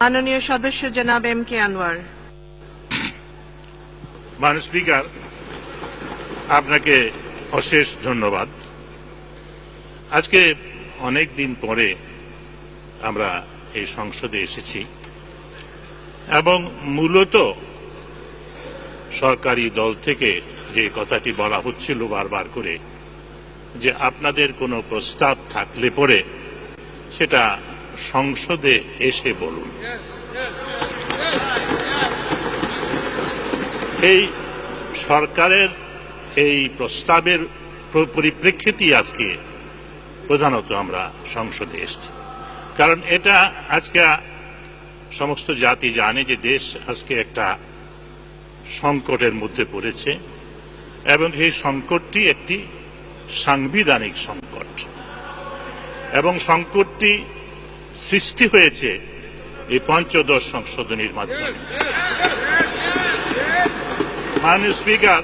মাননীয় সদস্য জনাব এম কে আনোয়ার। মাননীয় স্পিকার, আপনাকে অশেষ ধন্যবাদ। আজকে অনেক দিন পরে আমরা এই সংসদে এসেছি এবং মূলত সরকারি দল থেকে যে কথাটি বলা হচ্ছিল বারবার করে যে আপনাদের কোনো প্রস্তাব থাকলে পরে সেটা সংসদে এসে বলুন। এই সরকারের এই প্রস্তাবের পরিপ্রেক্ষিতেই আজকে প্রধানত আমরা সংসদে এসেছি, কারণ এটা আজকে সমস্ত জাতি জানে যে দেশ আজকে একটা সংকটের মধ্যে পড়েছে এবং এই সংকটটি একটি সাংবিধানিক সংকট এবং সংকটটি সৃষ্টি হয়েছে এই পঞ্চদশ সংশোধনীর মাধ্যমে। মাননীয় স্পিকার,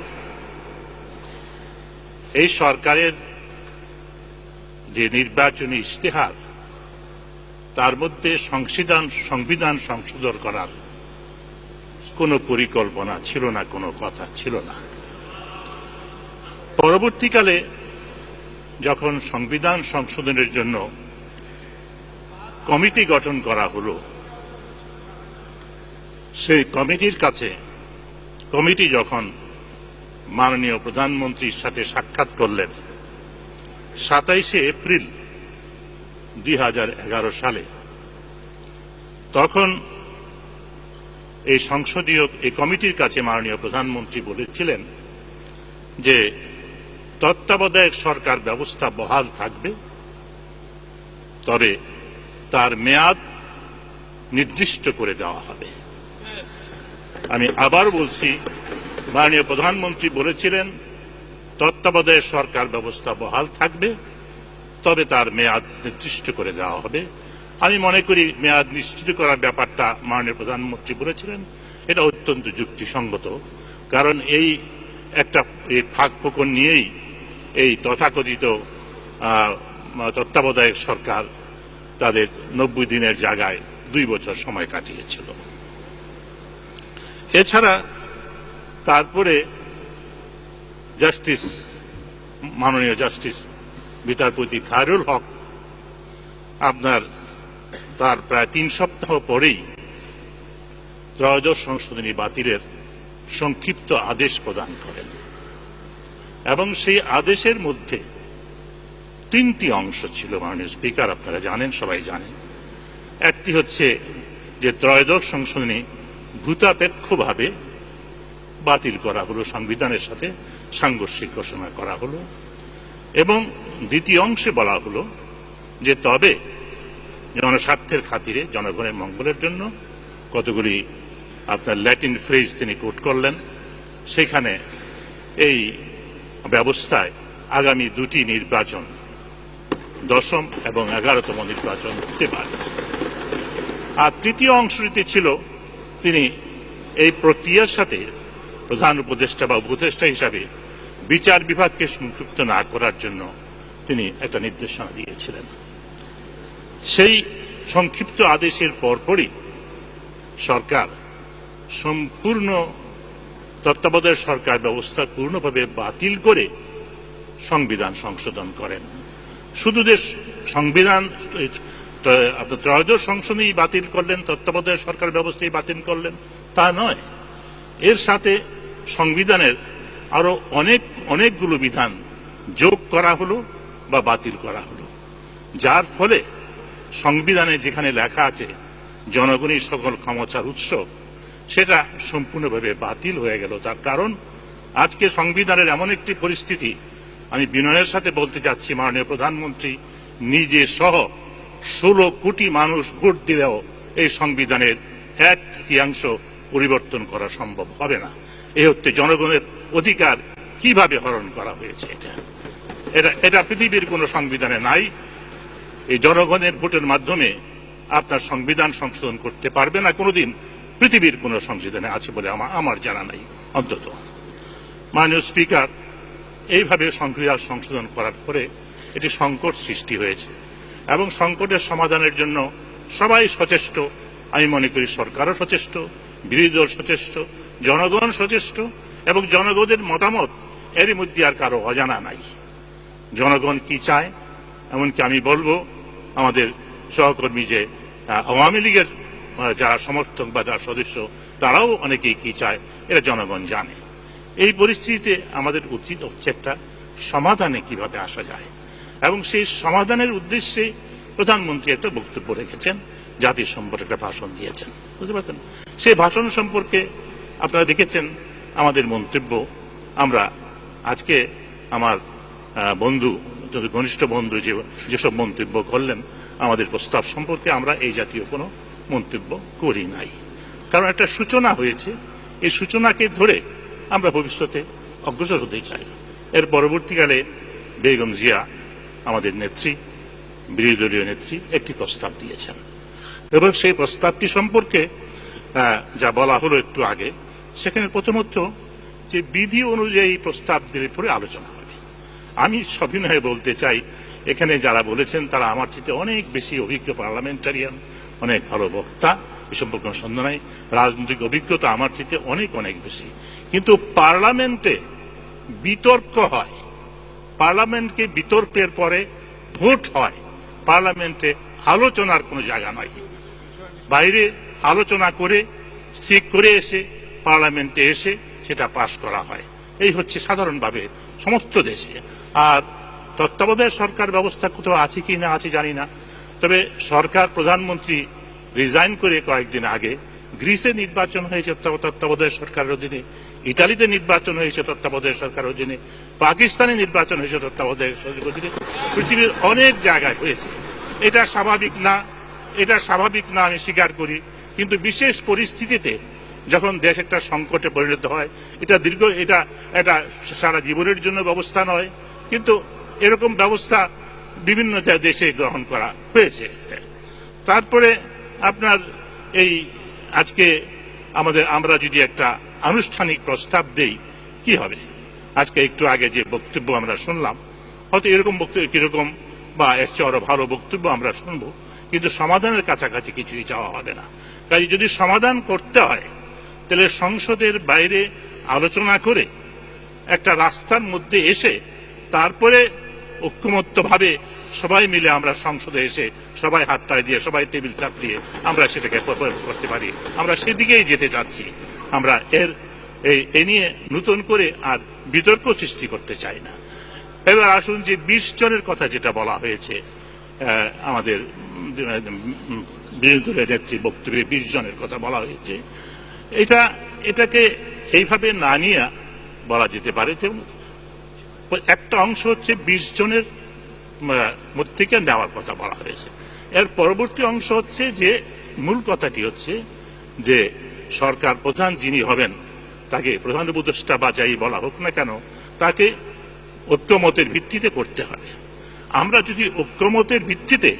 এই সরকারের যে নির্বাচনী ইশতেহার তার মধ্যে সংবিধান সংশোধন করার কোনো পরিকল্পনা ছিল না, কোনো কথা ছিল না। পরবর্তীকালে যখন সংবিধান সংশোধনের জন্য কমিটি গঠন করা হলো, সেই কমিটি যখন মাননীয় প্রধানমন্ত্রীর সাথে সাক্ষাৎ করলেন 27শে এপ্রিল 2011 সালে, তখন এই কমিটির কাছে মাননীয় প্রধানমন্ত্রী বলেছিলেন যে তত্ত্বাবধায়ক সরকার ব্যবস্থা বহাল থাকবে, তবে তার মেয়াদ নির্দিষ্ট করে দেওয়া হবে। আমি আবার বলছি, মাননীয় প্রধানমন্ত্রী বলেছিলেন তত্ত্বাবধায়ক সরকার ব্যবস্থা বহাল থাকবে, তবে তার মেয়াদ নির্দিষ্ট করে দেওয়া হবে। আমি মনে করি মেয়াদ নিশ্চিত করার ব্যাপারটা মাননীয় প্রধানমন্ত্রী বলেছিলেন, এটা অত্যন্ত যুক্তিসঙ্গত, কারণ এই একটা ফাঁক ফোকর নিয়েই এই তথাকথিত তত্ত্বাবধায়ক সরকার তাদের 90 দিনের জায়গায় 2 বছর সময় কাটিয়েছিল। এছাড়া তারপরে মাননীয় জাস্টিস বিচারপতি খায়রুল হক তার প্রায় 3 সপ্তাহ পরেই ত্রয়োদশ সংশোধনী বাতিলের সংক্ষিপ্ত আদেশ প্রদান করেন এবং সেই আদেশের মধ্যে 3টি অংশ ছিল। মাননীয় স্পিকার, আপনারা জানেন, সবাই জানেন। একটি হচ্ছে যে ত্রয়োদশ সংশোধনী ভূতাপেক্ষভাবে বাতিল করা হলো, সংবিধানের সাথে সাংঘর্ষিক ঘোষণা করা হলো, এবং দ্বিতীয় অংশে বলা হলো যে তবে জনস্বার্থের খাতিরে, জনগণের মঙ্গলের জন্য কতগুলি আপনার ল্যাটিন ফ্রেজ তিনি কোট করলেন, সেখানে এই ব্যবস্থায় আগামী 2টি নির্বাচন, 10ম এবং 11তম নির্বাচন হতে পারে। আর তৃতীয় অংশটিতে ছিল তিনি এই প্রক্রিয়ার সাথে প্রধান উপদেষ্টা বা উপদেষ্টা হিসাবে বিচার বিভাগকে সংযুক্ত না করার জন্য তিনি একটা নির্দেশনা দিয়েছিলেন। সেই সংক্ষিপ্ত আদেশের পরপরই সরকার সম্পূর্ণ তত্ত্বাবধায়ক সরকার ব্যবস্থা পূর্ণভাবে বাতিল করে সংবিধান সংশোধন করেন। শুধু যে সংবিধান আপনার ত্রয়োদশ সংশোধনী বাতিল করলেন, তত্ত্বাবধায়ক সরকার ব্যবস্থাই বাতিল করলেন তা নয়, এর সাথে সংবিধানের আরো অনেকগুলো বিধান যোগ করা হলো বা বাতিল করা হলো, যার ফলে সংবিধানে যেখানে লেখা আছে জনগণই সকল ক্ষমতার উৎস, সেটা সম্পূর্ণভাবে বাতিল হয়ে গেল। তার কারণ আজকে সংবিধানের এমন একটি পরিস্থিতি, আমি বিনয়ের সাথে বলতে চাচ্ছি, মাননীয় প্রধানমন্ত্রী নিজে সহ 16 কোটি মানুষ ভোট দিলেও এই সংবিধানের 1/3 পরিবর্তন করা সম্ভব হবে না। এই হচ্ছে জনগণের অধিকার কিভাবে হরণ করা হয়েছে। এটা পৃথিবীর কোন সংবিধানে নাই। এই জনগণের ভোটের মাধ্যমে আপনার সংবিধান সংশোধন করতে পারবে না কোনোদিন, পৃথিবীর কোন সংবিধানে আছে বলে আমার জানা নাই অন্তত। মাননীয় স্পিকার, এইভাবে সংবিধান সংশোধন করার পরে এটি সংকট সৃষ্টি হয়েছে এবং সংকটের সমাধানের জন্য সবাই সচেষ্ট আমি মনে করি সরকারও সচেষ্ট, বিরোধী দল সচেষ্ট, জনগণ সচেষ্ট, এবং জনগণের মতামত এরই মধ্যে আর কারো অজানা নাই। জনগণ কি চায়, এমনকি আমি বলবো আমাদের সহকর্মী যে আওয়ামী লীগের যারা সমর্থক বা যারা সদস্য, তারাও অনেকেই কি চায় এটা জনগণ জানে। এই পরিস্থিতিতে আমাদের উচিত হচ্ছে একটা সমাধানে কিভাবে আসা যায়, এবং সেই সমাধানের উদ্দেশ্যে প্রধানমন্ত্রী একটা বক্তব্য রেখেছেন, জাতির সম্পর্কে একটা ভাষণ দিয়েছেন, বুঝতে পারছেন। সেই ভাষণ সম্পর্কে আপনারা দেখেছেন আমাদের মন্তব্য। আমরা আজকে আমার বন্ধু, ঘনিষ্ঠ বন্ধু যেসব মন্তব্য করলেন আমাদের প্রস্তাব সম্পর্কে, আমরা এই জাতীয় কোনো মন্তব্য করি নাই। কারণ একটা সূচনা হয়েছে, এই সূচনাকে ধরে আমরা ভবিষ্যতে অগ্রসর হতে চাই। এর পরবর্তীকালে বেগম জিয়া আমাদের নেত্রী, বিরোধী দলীয় নেত্রী, একটি প্রস্তাব দিয়েছেন, এবং সেই প্রস্তাবটি সম্পর্কে যা বলা হলো একটু আগে, সেখানে প্রথমত যে বিধি অনুযায়ী প্রস্তাবদের উপরে আলোচনা হবে। আমি সবিনয়ে বলতে চাই, এখানে যারা বলেছেন তারা আমার থেকে অনেক বেশি অভিজ্ঞ পার্লামেন্টারিয়ান, অনেক ভালো বক্তা, এ সম্পর্কে কোনো সন্দেহ নাই। রাজনৈতিক অভিজ্ঞতা আমার থেকে অনেক অনেক বেশি। কিন্তু পার্লামেন্টে বিতর্ক হয়, পার্লামেন্টকে বিতর্কের পরে ভোট হয়, পার্লামেন্টে আলোচনার কোনো জায়গা নাই। বাইরে আলোচনা করে ঠিক করে এসে পার্লামেন্টে এসে সেটা পাশ করা হয়। এই হচ্ছে সাধারণভাবে সমস্ত দেশে। আর তত্ত্বাবধায়ক সরকার ব্যবস্থা কোথাও আছে কি না আছে জানি না, তবে সরকার প্রধানমন্ত্রী রিজাইন করে কয়েকদিন আগে গ্রিসে নির্বাচন হয়েছে তত্ত্বাবধায়ক সরকারের অধীনে, ইটালিতে নির্বাচন হয়েছে তত্ত্বাবধায়ক সরকারের অধীনে, পাকিস্তানে নির্বাচন হয়েছে তত্ত্বাবধায়ক সরকারের অধীনে, পৃথিবীর অনেক জায়গায় হয়েছে। এটা স্বাভাবিক না, এটা স্বাভাবিক না আমি স্বীকার করি, কিন্তু বিশেষ পরিস্থিতিতে যখন দেশ একটা সংকটে পরিণত হয়, এটা সারা জীবনের জন্য ব্যবস্থা নয়, কিন্তু এরকম ব্যবস্থা বিভিন্ন দেশে গ্রহণ করা হয়েছে। তারপরে আপনার এই আজকে আমরা যদি একটা আনুষ্ঠানিক প্রস্তাব দেই কি হবে? আজকে একটু আগে যে বক্তব্য আমরা শুনলাম, হয়তো এরকম বক্তব্য কিরকম বা এর চেয়ে আরো ভালো বক্তব্য আমরা শুনবো, কিন্তু সমাধানের কাছাকাছি কিছুই যাওয়া হবে না। তাই যদি সমাধান করতে হয় তাহলে সংসদের বাইরে আলোচনা করে একটা রাস্তার মধ্যে এসে তারপরে ঐক্যমত্যভাবে সবাই মিলে আমরা সংসদে এসে সবাই হাততালি দিয়ে, সবাই টেবিল চাপ দিয়ে আমরা সেটাকে করতে পারি। আমরা সেদিকেই যেতে চাচ্ছি। আমরা এ নিয়ে নতুন করে আর বিতর্ক সৃষ্টি করতে চাই না। এবার আসুন যে 20 জনের কথা যেটা বলা হয়েছে, আমাদের বিরোধী দলের নেত্রী বক্তব্যে 20 জনের কথা বলা হয়েছে, এটাকে এইভাবে না নিয়ে বলা যেতে পারে। একটা অংশ হচ্ছে 20 জনের মধ্যে থেকে নেওয়ার কথা বলা হয়েছে। এর পরবর্তী অংশ হচ্ছে যে মূল কথাটি হচ্ছে যে সরকার প্রধান যিনি হবেন তাকে প্রধান উপদেষ্টা বা যাই বলা হোক না কেন, তাকে ঐক্যমতের ভিত্তিতে করতে হবে। আমরা যদি ঐক্যমতের ভিত্তিতে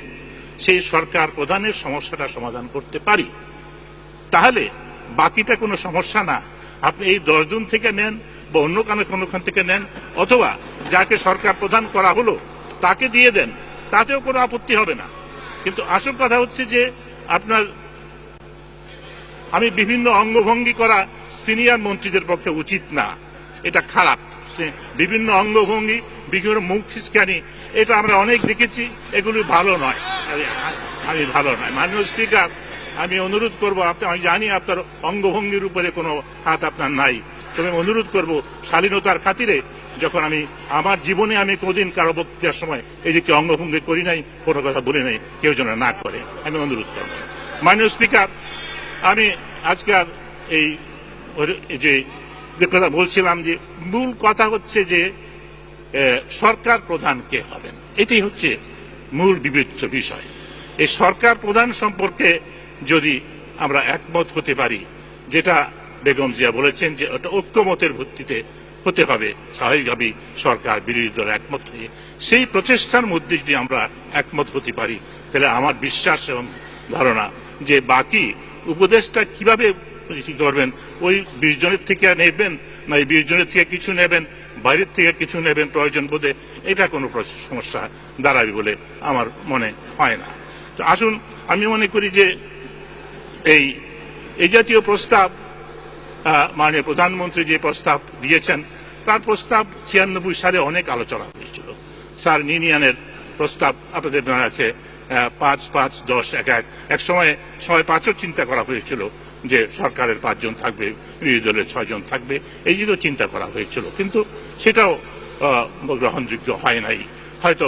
সেই সরকার প্রধানের সমস্যাটা সমাধান করতে পারি, তাহলে বাকিটা কোনো সমস্যা না। আপনি এই 10 জন থেকে নেন বা অন্য কোনোখান থেকে নেন, অথবা যাকে সরকার প্রধান করা হলো তাকে দিয়ে দেন, তাতেও কোনো আপত্তি হবে না। কিন্তু আসল কথা হচ্ছে যে আমি বিভিন্ন অঙ্গভঙ্গি করা সিনিয়র মন্ত্রীদের পক্ষে উচিত না, এটা খারাপ। বিভিন্ন অঙ্গভঙ্গি, বিভিন্ন মুখ ফিসকানি, এটা আমরা অনেক দেখেছি, এগুলি ভালো নয়। আমি ভালো নয়। মাননীয় স্পিকার, আমি অনুরোধ করব, আমি জানি আপনার অঙ্গভঙ্গির উপরে কোনো হাত আপনার নাই, তবে আমি অনুরোধ করব শালীনতার খাতিরে, যখন আমার জীবনে আমি কোনদিন কারো বক্তৃতার সময় এই যে অঙ্গভঙ্গি করি নাই, কোনো কথা বলে নাই, কেউ যেন না করে, আমি অনুরোধ করব। মাননীয় স্পিকার, আমি আজকাল এই যে কথা বলছিলাম, যে মূল কথা হচ্ছে যে সরকার প্রধান কে হবেন, এটাই হচ্ছে মূল বিবেচ্য বিষয়। এই সরকার প্রধান সম্পর্কে যদি আমরা একমত হতে পারি, যেটা বেগম জিয়া বলেছেন যে ওটা ঐক্যমতের ভিত্তিতে হতে হবে, স্বাভাবিকভাবেই সরকার বিরোধী দল একমত হয়ে সেই প্রচেষ্টার মধ্যে যদি আমরা একমত হতে পারি, তাহলে আমার বিশ্বাস এবং ধারণা যে বাকি উপদেশটা কিভাবে করবেন, ওই 20 জনের থেকে নেবেন না এই 20 জনের থেকে কিছু নেবেন, বাইরের থেকে কিছু নেবেন প্রয়োজন বোধে, এটা কোনো সমস্যা দাঁড়াবে বলে আমার মনে হয় না। তো আসুন, আমি মনে করি যে এই জাতীয় প্রস্তাব মাননীয় প্রধানমন্ত্রী যে প্রস্তাব দিয়েছেন তার প্রস্তাব 96 সালে অনেক আলোচনা হয়েছিল। স্যার নিনিয়ানের প্রস্তাব আপনাদের মনে আছে, 5-5-10-1-1, এক সময় 6-5ও চিন্তা করা হয়েছিল যে সরকারের 5 জন থাকবে, বিরোধী দলের 6 জন থাকবে, এই যে চিন্তা করা হয়েছিল, কিন্তু সেটাও গ্রহণযোগ্য হয় নাই। হয়তো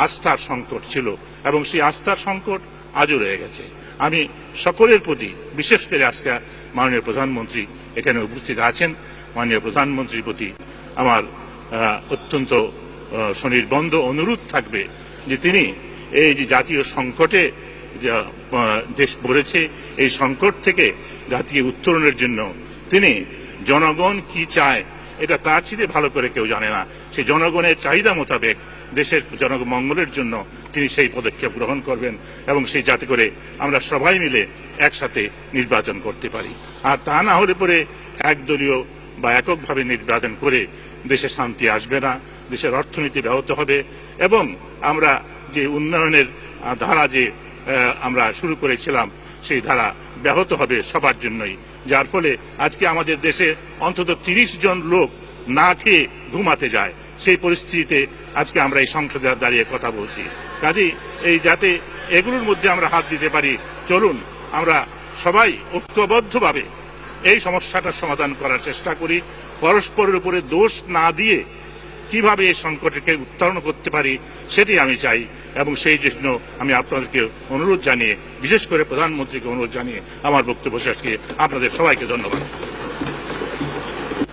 আস্থার সংকট ছিল এবং সেই আস্থার সংকট আজও রয়ে গেছে। আমি সকলের প্রতি, বিশেষ করে আজকে মাননীয় প্রধানমন্ত্রী এখানে উপস্থিত আছেন, মাননীয় প্রধানমন্ত্রীর প্রতি আমার অত্যন্ত সনির্বন্ধ অনুরোধ থাকবে যে তিনি এই যে জাতীয় সংকটে দেশ পড়েছে, এই সংকট থেকে জাতীয় উত্তরণের জন্য তিনি, জনগণ কি চায় এটা তার চেয়ে ভালো করে কেউ জানে না, সেই জনগণের চাহিদা মোতাবেক দেশের জনমঙ্গলের জন্য তিনি সেই পদক্ষেপ গ্রহণ করবেন এবং সেই যাতে করে আমরা সবাই মিলে একসাথে নির্বাচন করতে পারি। আর তা না হলে পরে একদলীয় বা এককভাবে নির্বাচন করে দেশে শান্তি আসবে না, দেশের অর্থনীতি ব্যাহত হবে এবং আমরা যে উন্নয়নের ধারা যে আমরা শুরু করেছিলাম সেই ধারা ব্যাহত হবে সবার জন্যই, যার ফলে আজকে আমাদের দেশে অন্তত 30 জন লোক না খেয়ে ঘুমাতে যায়। সেই পরিস্থিতিতে আজকে আমরা এই সংসদে দাঁড়িয়ে কথা বলছি। কাজেই এই যাতে এগুলোর মধ্যে আমরা হাত দিতে পারি, চলুন আমরা সবাই ঐক্যবদ্ধভাবে এই সমস্যাটার সমাধান করার চেষ্টা করি। পরস্পরের উপরে দোষ না দিয়ে কিভাবে এই সংকটকে উত্তরণ করতে পারি সেটি আমি চাই এবং সেই জন্য আমি আপনাদেরকে অনুরোধ জানিয়ে, বিশেষ করে প্রধানমন্ত্রীকে অনুরোধ জানিয়ে আমার বক্তব্য শেষ করে আপনাদের সবাইকে ধন্যবাদ।